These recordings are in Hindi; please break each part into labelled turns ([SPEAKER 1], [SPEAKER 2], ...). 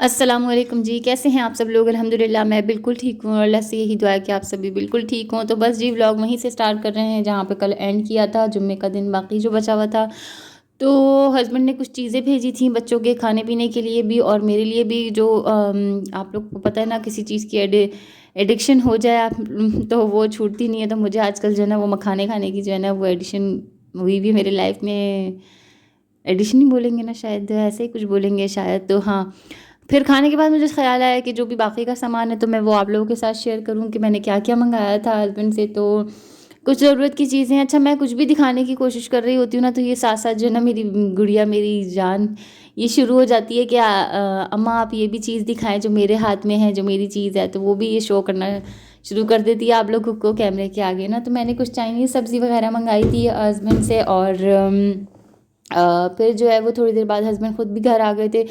[SPEAKER 1] अस्सलामुअलैकुम जी, कैसे हैं आप सब लोग? अल्हम्दुलिल्लाह मैं बिल्कुल ठीक हूँ और अल्लाह से यही दुआ है कि आप सभी बिल्कुल ठीक हों। तो बस जी व्लॉग वहीं से स्टार्ट कर रहे हैं जहाँ पे कल एंड किया था, जुम्मे का दिन बाकी जो बचा हुआ था। तो हस्बैंड ने कुछ चीज़ें भेजी थी बच्चों के खाने-पीने के लिए भी और मेरे लिए भी जो आप लोग को पता है ना किसी चीज़ की एडिक्शन हो जाए आप तो वो छूटती नहीं है। तो मुझे आजकल जो है ना वो मखाने खाने की जो है ना वो एडिशन हुई भी मेरी लाइफ़ में। एडिशन ही बोलेंगे ना शायद, ऐसे ही कुछ बोलेंगे शायद। तो हाँ, फिर खाने के बाद मुझे ख़्याल आया कि जो भी बाकी का सामान है तो मैं वो आप लोगों के साथ शेयर करूँ कि मैंने क्या-क्या मँगाया था हस्बैंड से। तो कुछ ज़रूरत की चीज़ें, अच्छा मैं कुछ भी दिखाने की कोशिश कर रही होती हूँ ना तो ये साथ-साथ जो है ना मेरी गुड़िया, मेरी जान, ये शुरू हो जाती है कि अम्मा आप ये भी चीज़ दिखाएँ जो मेरे हाथ में है, जो मेरी चीज़ है। तो वो भी ये शो करना शुरू कर देती है आप लोगों को कैमरे के आगे ना। तो मैंने कुछ चाइनीज़ सब्ज़ी वग़ैरह मँगाई थी हस्बैंड से और फिर जो है वो थोड़ी देर बाद हस्बैंड खुद भी घर आ गए थे,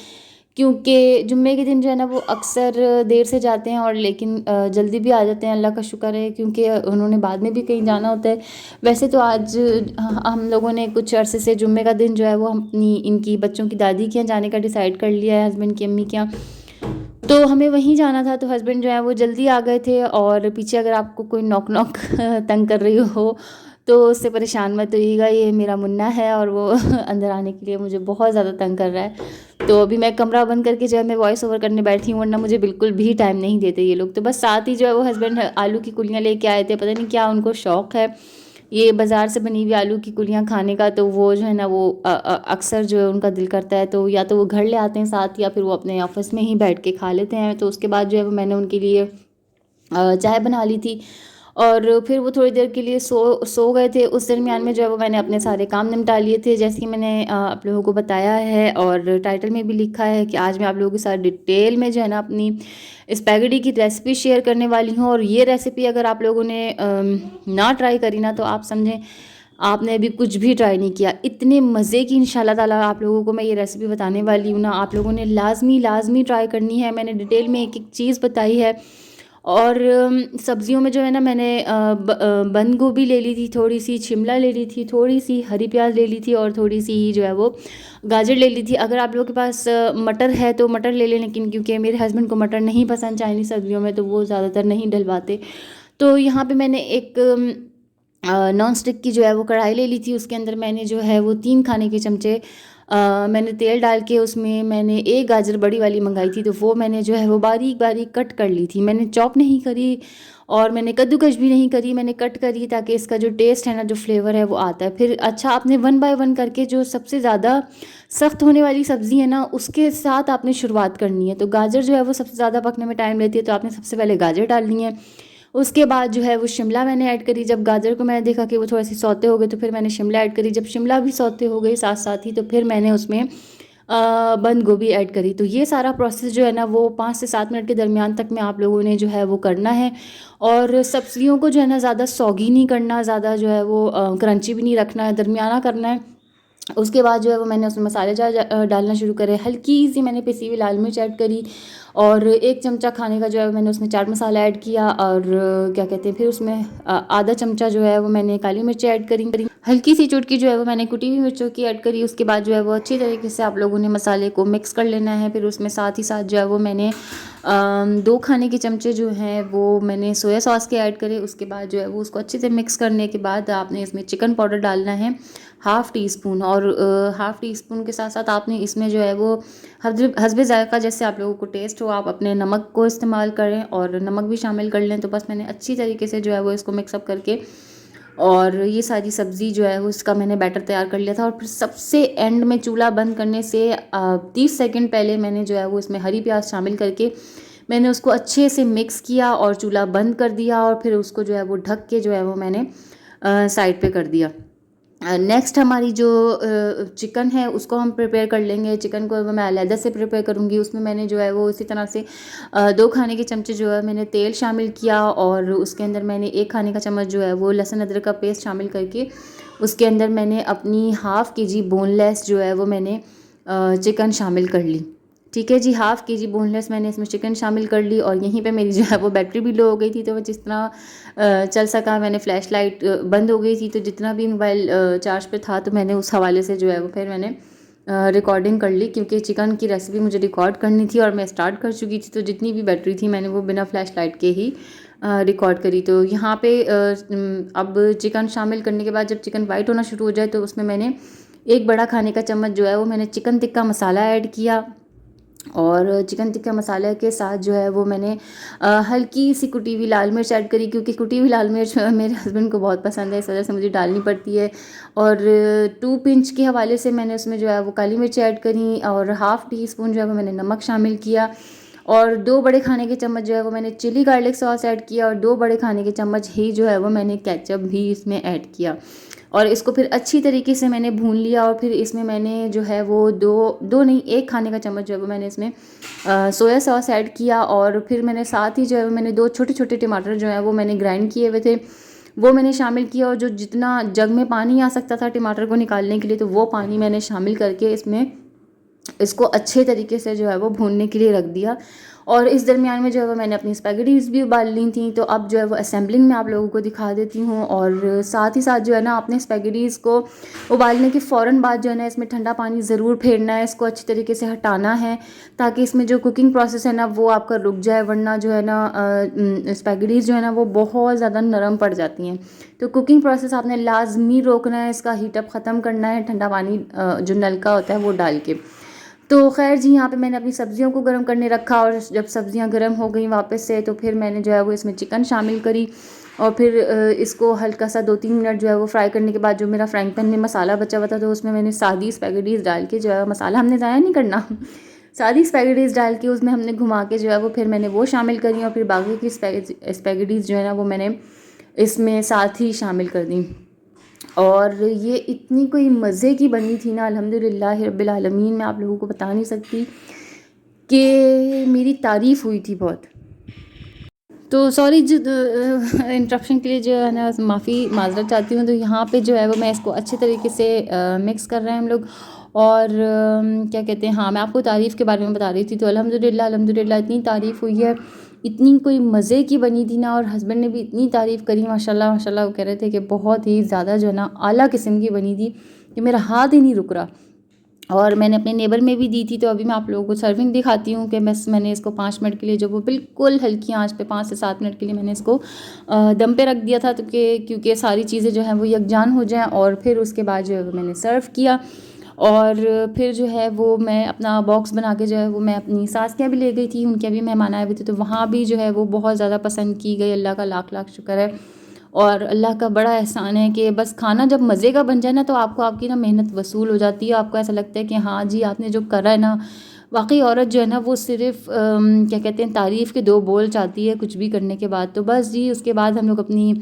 [SPEAKER 1] क्योंकि जुम्मे के दिन जो है ना वो अक्सर देर से जाते हैं और लेकिन जल्दी भी आ जाते हैं। अल्लाह का शुक्र है, क्योंकि उन्होंने बाद में भी कहीं जाना होता है। वैसे तो आज हम लोगों ने कुछ अरसे से जुम्मे का दिन जो है वो हम अपनी इनकी बच्चों की दादी के यहाँ जाने का डिसाइड कर लिया है, हस्बैंड की अम्मी के यहाँ। तो हमें वहीं जाना था, तो हस्बैंड जो है वो जल्दी आ गए थे। और पीछे अगर आपको कोई नॉक नॉक तंग कर रही हो तो उससे परेशान मत होइएगा, ये मेरा मुन्ना है और वो अंदर आने के लिए मुझे बहुत ज़्यादा तंग कर रहा है। तो अभी मैं कमरा बंद करके जो है मैं वॉइस ओवर करने बैठी हूँ, वरना मुझे बिल्कुल भी टाइम नहीं देते ये लोग। तो बस साथ ही जो है वो हस्बैंड आलू की कुलियाँ लेके आए थे, पता नहीं क्या उनको शौक़ है ये बाज़ार से बनी हुई आलू की कुलियाँ खाने का। तो वो जो है ना वो अक्सर जो है उनका दिल करता है तो या तो वो घर ले आते हैं साथ, या फिर वो अपने ऑफिस में ही बैठ के खा लेते हैं। तो उसके बाद जो है वो मैंने उनके लिए चाय बना ली थी और फिर वो थोड़ी देर के लिए सो गए थे। उस दरमियान में जो है वो मैंने अपने सारे काम निपटा लिए थे, जैसे कि मैंने आप लोगों को बताया है और टाइटल में भी लिखा है कि आज मैं आप लोगों के साथ डिटेल में जो है ना अपनी स्पैगेटी की रेसिपी शेयर करने वाली हूँ। और ये रेसिपी अगर आप लोगों ने ना ट्राई करी ना तो आप समझें आपने अभी कुछ भी ट्राई नहीं किया। इतने मज़े की इंशाल्लाह ताला आप लोगों को मैं ये रेसिपी बताने वाली हूँ ना, आप लोगों ने लाजमी लाजमी ट्राई करनी है। मैंने डिटेल में एक एक चीज़ बताई है। और सब्जियों में जो है ना मैंने बंद गोभी ले ली थी, थोड़ी सी शिमला ले ली थी, थोड़ी सी हरी प्याज ले ली थी और थोड़ी सी जो है वो गाजर ले ली थी। अगर आप लोगों के पास मटर है तो मटर ले लें, लेकिन क्योंकि मेरे हस्बैंड को मटर नहीं पसंद चाइनीज़ सब्जियों में तो वो ज़्यादातर नहीं डलवाते। तो यहाँ पे मैंने एक नॉन स्टिक की जो है वो कढ़ाई ले ली थी, उसके अंदर मैंने जो है वो 3 खाने के चमचे मैंने तेल डाल के उसमें मैंने एक गाजर बड़ी वाली मंगाई थी, तो वो मैंने जो है वो बारीक बारीक कट कर ली थी। मैंने चॉप नहीं करी और मैंने कद्दूकश भी नहीं करी, मैंने कट करी ताकि इसका जो टेस्ट है ना, जो फ्लेवर है वो आता है। फिर अच्छा आपने वन बाय वन करके जो सबसे ज़्यादा सख्त होने वाली सब्ज़ी है ना उसके साथ आपने शुरुआत करनी है। तो गाजर जो है वो सबसे ज़्यादा पकने में टाइम लेती है, तो आपने सबसे पहले गाजर डालनी है। उसके बाद जो है वो शिमला मैंने ऐड करी। जब गाजर को मैंने देखा कि वो थोड़ा सी सौते हो गए तो फिर मैंने शिमला ऐड करी। जब शिमला भी सौते हो गई साथ साथ ही तो फिर मैंने उसमें बंद गोभी ऐड करी। तो ये सारा प्रोसेस जो है ना वो 5 से 7 मिनट के दरमियान तक में आप लोगों ने जो है वो करना है। और सब्जियों को जो है ना ज़्यादा सौगी नहीं करना, ज़्यादा जो है वो क्रंची भी नहीं रखना है, दरमियाना करना है। उसके बाद जो है वो मैंने उसमें मसाले डालना शुरू करे। हल्की सी मैंने पिसी हुई लाल मिर्च ऐड करी और 1 चमचा खाने का जो है मैंने उसमें चाट मसाला ऐड किया। और क्या कहते हैं फिर उसमें आधा चमचा जो है वो मैंने काली मिर्च ऐड करी। हल्की सी चुटकी जो है वो मैंने कुटी हुई मिर्चों की ऐड करी। उसके बाद जो है वो अच्छी तरीके से आप लोगों ने मसाले को मिक्स कर लेना है। फिर उसमें साथ ही साथ जो है वो मैंने 2 खाने के चमचे जो हैं वो मैंने सोया सॉस के ऐड करे। उसके बाद जो है वो उसको अच्छे से मिक्स करने के बाद आपने इसमें चिकन पाउडर डालना है हाफ़ टी स्पून। और हाफ़ टी स्पून के साथ साथ आपने इसमें जो है वो हस्बे ज़ायक़ा, जैसे आप लोगों को टेस्ट हो आप अपने नमक को इस्तेमाल करें और नमक भी शामिल कर लें। तो बस मैंने अच्छी तरीके से जो है वो इसको मिक्सअप करके और ये सारी सब्ज़ी जो है वो इसका मैंने बैटर तैयार कर लिया था। और फिर सबसे एंड में चूल्हा बंद करने से 30 सेकंड पहले मैंने जो है वो इसमें हरी प्याज शामिल करके मैंने उसको अच्छे से मिक्स किया और चूल्हा बंद कर दिया। और फिर उसको जो है वो ढक के जो है वो मैंने साइड पे कर दिया। नेक्स्ट हमारी जो चिकन है उसको हम प्रिपेयर कर लेंगे। चिकन को मैं अलग से प्रिपेयर करूँगी। उसमें मैंने जो है वो इसी तरह से 2 खाने के चमचे जो है मैंने तेल शामिल किया और उसके अंदर मैंने 1 खाने का चम्मच जो है वो लहसुन अदरक का पेस्ट शामिल करके उसके अंदर मैंने अपनी हाफ़ केजी बोनलेस जो है वो मैंने चिकन शामिल कर ली। ठीक है जी, हाफ़ केजी बोनलेस मैंने इसमें चिकन शामिल कर ली। और यहीं पे मेरी जो है वो बैटरी भी लो हो गई थी, तो मैं जिस तरह चल सका, मैंने फ्लैश लाइट बंद हो गई थी तो जितना भी मोबाइल चार्ज पे था तो मैंने उस हवाले से जो है वो फिर मैंने रिकॉर्डिंग कर ली, क्योंकि चिकन की रेसिपी मुझे रिकॉर्ड करनी थी और मैं स्टार्ट कर चुकी थी, तो जितनी भी बैटरी थी मैंने वो बिना फ्लैश लाइट के ही रिकॉर्ड करी। तो यहाँ पे अब चिकन शामिल करने के बाद जब चिकन वाइट होना शुरू हो जाए तो उसमें मैंने 1 बड़ा खाने का चम्मच जो है वो मैंने चिकन टिक्का मसाला ऐड किया। और चिकन टिक्का मसाला के साथ जो है वो मैंने हल्की सी कुटी हुई लाल मिर्च ऐड करी, क्योंकि कुटी हुई लाल मिर्च मेरे हस्बैंड को बहुत पसंद है, इस वजह से मुझे डालनी पड़ती है। और 2 पिंच के हवाले से मैंने उसमें जो है वो काली मिर्च ऐड करी, और ½ टीस्पून जो है वो मैंने नमक शामिल किया। और 2 बड़े खाने के चम्मच जो है वो मैंने चिली गार्लिक सॉस ऐड किया, और 2 बड़े खाने के चम्मच ही जो है वो मैंने केचप भी इसमें ऐड किया। और इसको फिर अच्छी तरीके से मैंने भून लिया। और फिर इसमें मैंने जो है वो दो नहीं 1 खाने का चम्मच जो है वो मैंने इसमें सोया सॉस ऐड किया। और फिर मैंने साथ ही जो है वो मैंने 2 छोटे छोटे टमाटर जो है वो मैंने ग्राइंड किए हुए थे वो मैंने शामिल किया। और जो जितना जग में पानी आ सकता था टमाटर को निकालने के लिए, तो वो पानी मैंने शामिल करके इसको अच्छे तरीके से जो है वो भूनने के लिए रख दिया। और इस दरमियान में जो है वो मैंने अपनी स्पैगेटीज़ भी उबाल ली थी। तो अब जो है वो असेंबलिंग में आप लोगों को दिखा देती हूँ। और साथ ही साथ जो है ना, अपने स्पैगेटीज़ को उबालने के फ़ौरन बाद जो है ना, इसमें ठंडा पानी ज़रूर फेरना है, इसको अच्छी तरीके से हटाना है, ताकि इसमें जो कुकिंग प्रोसेस है ना वो आपका रुक जाए, वरना जो है ना स्पैगेटीज़ जो है ना वो बहुत ज़्यादा नरम पड़ जाती हैं। तो कुकिंग प्रोसेस आपने लाजमी रोकना है, इसका हीटअप ख़त्म करना है ठंडा पानी जो नल का होता है वो डाल के। तो खैर जी, यहाँ पे मैंने अपनी सब्जियों को गर्म करने रखा, और जब सब्जियाँ गर्म हो गई वापस से, तो फिर मैंने जो है वो इसमें चिकन शामिल करी। और फिर इसको हल्का सा 2-3 मिनट जो है वो फ्राई करने के बाद जो मेरा फ्राइंग पैन में मसाला बचा हुआ था, तो उसमें मैंने सादी स्पैगेटीज़ डाल के जो है, मसाला हमने ज़ाया नहीं करना सादी स्पैगेटीज़ डाल के उसमें हमने घुमा के जो है वो फिर मैंने वो शामिल करी। और फिर बाकी की स्पैगेटीज़ जो है ना वो मैंने इसमें साथ ही शामिल कर दी। और ये इतनी कोई मज़े की बनी थी ना, अल्हम्दुलिल्लाह रब्बिल आलमीन, मैं आप लोगों को बता नहीं सकती कि मेरी तारीफ़ हुई थी बहुत। तो सॉरी जो इंटरप्शन के लिए जो है ना माफ़ी माज़रत चाहती हूँ। तो यहाँ पे जो है वो मैं इसको अच्छे तरीके से मिक्स कर रहे हैं हम लोग। और क्या कहते हैं, हाँ मैं आपको तारीफ़ के बारे में बता रही थी। तो अल्हम्दुलिल्लाह अल्हम्दुलिल्लाह इतनी तारीफ़ हुई है, इतनी कोई मज़े की बनी थी ना। और हस्बैंड ने भी इतनी तारीफ़ करी, माशाल्लाह माशाल्लाह, वो कह रहे थे कि बहुत ही ज़्यादा जो है ना आला किस्म की बनी थी, कि मेरा हाथ ही नहीं रुक रहा। और मैंने अपने नेबर में भी दी थी। तो अभी मैं आप लोगों को सर्विंग दिखाती हूँ कि बस मैंने इसको 5 मिनट के लिए जो वो बिल्कुल हल्की आंच पे 5 से 7 मिनट के लिए मैंने इसको दम पे रख दिया था, तो क्योंकि सारी चीज़ें जो हैं वो यकजान हो जाएं। और फिर उसके बाद जो है वो मैंने सर्व किया। और फिर जो है वो मैं अपना बॉक्स बना के जो है वो मैं अपनी सास के यहाँ भी ले गई थी, उनके भी मेहमान आए हुए थे, तो वहाँ भी जो है वो बहुत ज़्यादा पसंद की गई। अल्लाह का लाख लाख शुक्र है। और अल्लाह का बड़ा एहसान है कि बस खाना जब मज़े का बन जाए ना, तो आपको आपकी ना मेहनत वसूल हो जाती है। आपको ऐसा लगता है कि हाँ जी, आपने जो करा है ना, वाकई औरत जो है ना वो सिर्फ क्या कहते हैं, तारीफ़ के 2 बोल चाहती है कुछ भी करने के बाद। तो बस जी, उसके बाद हम लोग अपनी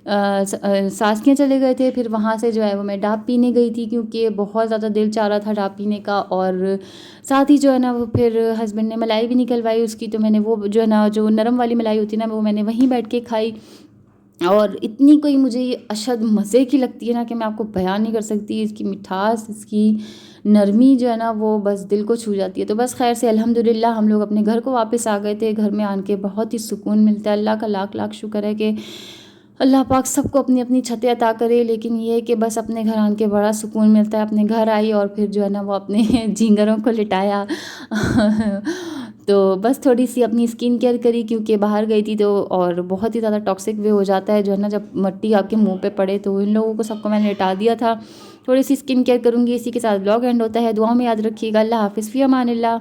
[SPEAKER 1] सास के यहाँ चले गए थे। फिर वहाँ से जो है वो मैं डाब पीने गई थी, क्योंकि बहुत ज़्यादा दिल चाह रहा था डाब पीने का। और साथ ही जो है ना वो फिर हस्बैंड ने मलाई भी निकलवाई उसकी, तो मैंने वो जो है ना, जो नरम वाली मलाई होती है ना, वो मैंने वहीं बैठ के खाई। और इतनी कोई मुझे ये अशद मज़े की लगती है ना, कि मैं आपको बयान नहीं कर सकती। इसकी मिठास, इसकी नरमी जो है ना वो बस दिल को छू जाती है। तो बस खैर से अल्हम्दुलिल्लाह हम लोग अपने घर को वापस आ गए थे। घर में आन के बहुत ही सुकून मिलता है। अल्लाह का लाख लाख शुक्र है कि अल्लाह पाक सबको अपनी अपनी छतें अता करे। लेकिन ये है कि बस अपने घर आन के बड़ा सुकून मिलता है। अपने घर आई और फिर जो है ना वो अपने झींगरों को लिटाया तो बस थोड़ी सी अपनी स्किन केयर करी, क्योंकि बाहर गई थी तो। और बहुत ही ज़्यादा टॉक्सिक वे हो जाता है जो है ना, जब मिट्टी आपके मुंह पे पड़े। तो इन लोगों को सबको मैंने लिटा दिया था। थोड़ी सी स्किन केयर करूँगी। इसी के साथ ब्लॉग एंड होता है। दुआ में याद रखिएगा। अल्लाह हाफ़िज़, फ़ी अमानिल्लाह।